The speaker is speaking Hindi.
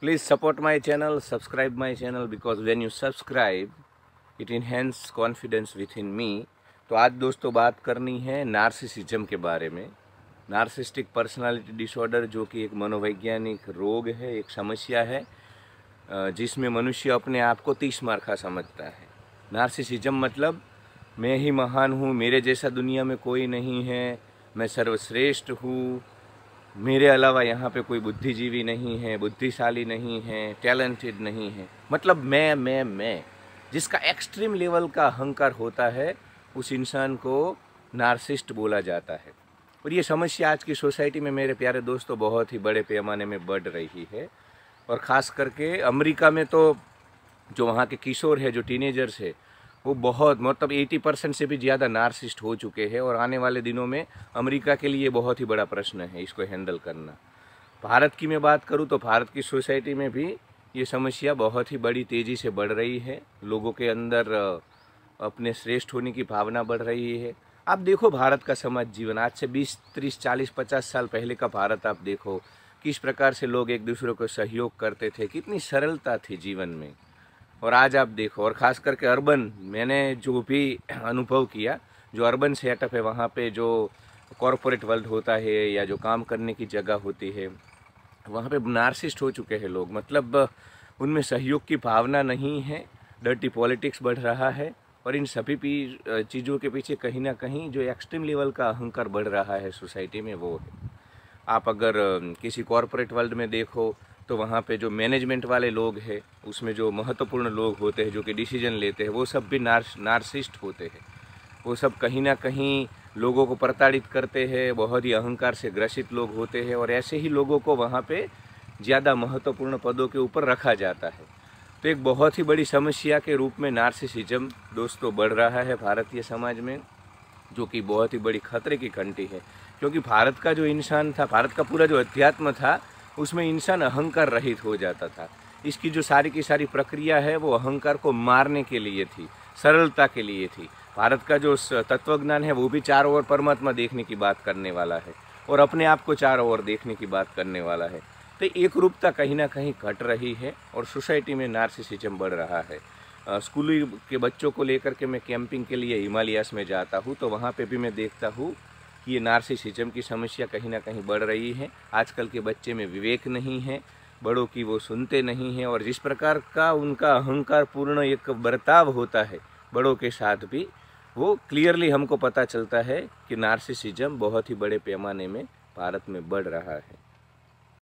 Please support my channel, subscribe my channel because when you subscribe, it enhance confidence within me. तो आज दोस्तों बात करनी है नार्सिसिज्म के बारे में। नार्सिस्टिक पर्सनालिटी डिसऑर्डर जो कि एक मनोवैज्ञानिक रोग है, एक समस्या है जिसमें मनुष्य अपने आप को 30 मार्का समझता है। नार्सिसिज्म मतलब मैं ही महान हूँ, मेरे जैसा दुनिया में कोई नहीं है, मैं सर्वश्रेष्ठ हूँ, मेरे अलावा यहाँ पे कोई बुद्धिजीवी नहीं है, बुद्धिशाली नहीं है, टैलेंटेड नहीं है। मतलब मैं जिसका एक्सट्रीम लेवल का अहंकार होता है उस इंसान को नार्सिस्ट बोला जाता है। और ये समस्या आज की सोसाइटी में मेरे प्यारे दोस्तों बहुत ही बड़े पैमाने में बढ़ रही है। और ख़ास करके अमेरिका में तो जो वहाँ के किशोर है, जो टीनेजर्स है, वो बहुत मतलब 80% से भी ज़्यादा नार्सिस्ट हो चुके हैं। और आने वाले दिनों में अमेरिका के लिए बहुत ही बड़ा प्रश्न है इसको हैंडल करना। भारत की मैं बात करूँ तो भारत की सोसाइटी में भी ये समस्या बहुत ही बड़ी तेज़ी से बढ़ रही है। लोगों के अंदर अपने श्रेष्ठ होने की भावना बढ़ रही है। आप देखो भारत का समाज जीवन आज से 20, 30, 40, 50 साल पहले का भारत आप देखो, किस प्रकार से लोग एक दूसरे को सहयोग करते थे, कितनी सरलता थी जीवन में। और आज आप देखो, और ख़ास करके अर्बन, मैंने जो भी अनुभव किया, जो अर्बन सेटअप है वहाँ पे जो कॉरपोरेट वर्ल्ड होता है या जो काम करने की जगह होती है, वहाँ पे नार्सिस्ट हो चुके हैं लोग। मतलब उनमें सहयोग की भावना नहीं है, डर्टी पॉलिटिक्स बढ़ रहा है। और इन सभी चीज़ों के पीछे कहीं ना कहीं जो एक्सट्रीम लेवल का अहंकार बढ़ रहा है सोसाइटी में, वो है। आप अगर किसी कॉरपोरेट वर्ल्ड में देखो तो वहाँ पे जो मैनेजमेंट वाले लोग हैं, उसमें जो महत्वपूर्ण लोग होते हैं जो कि डिसीजन लेते हैं, वो सब भी नार्सिस्ट होते हैं। वो सब कहीं ना कहीं लोगों को प्रताड़ित करते हैं, बहुत ही अहंकार से ग्रसित लोग होते हैं। और ऐसे ही लोगों को वहाँ पे ज़्यादा महत्वपूर्ण पदों के ऊपर रखा जाता है। तो एक बहुत ही बड़ी समस्या के रूप में नार्सिसिज्म दोस्तों बढ़ रहा है भारतीय समाज में, जो कि बहुत ही बड़ी खतरे की घंटी है। क्योंकि भारत का जो इंसान था, भारत का पूरा जो अध्यात्म था, उसमें इंसान अहंकार रहित हो जाता था। इसकी जो सारी की सारी प्रक्रिया है वो अहंकार को मारने के लिए थी, सरलता के लिए थी। भारत का जो तत्वज्ञान है वो भी चारों ओर परमात्मा देखने की बात करने वाला है और अपने आप को चारों ओर देखने की बात करने वाला है। तो एक रूपता कहीं ना कहीं घट रही है और सोसाइटी में नार्सिसिज्म बढ़ रहा है। स्कूली के बच्चों को लेकर के मैं कैंपिंग के लिए हिमालयास में जाता हूँ, तो वहाँ पे भी मैं देखता हूँ कि ये नार्सिसिज्म की समस्या कहीं ना कहीं बढ़ रही है। आजकल के बच्चे में विवेक नहीं है, बड़ों की वो सुनते नहीं हैं। और जिस प्रकार का उनका अहंकार पूर्ण एक बर्ताव होता है बड़ों के साथ भी, वो क्लियरली हमको पता चलता है कि नार्सिसिज्म बहुत ही बड़े पैमाने में भारत में बढ़ रहा है।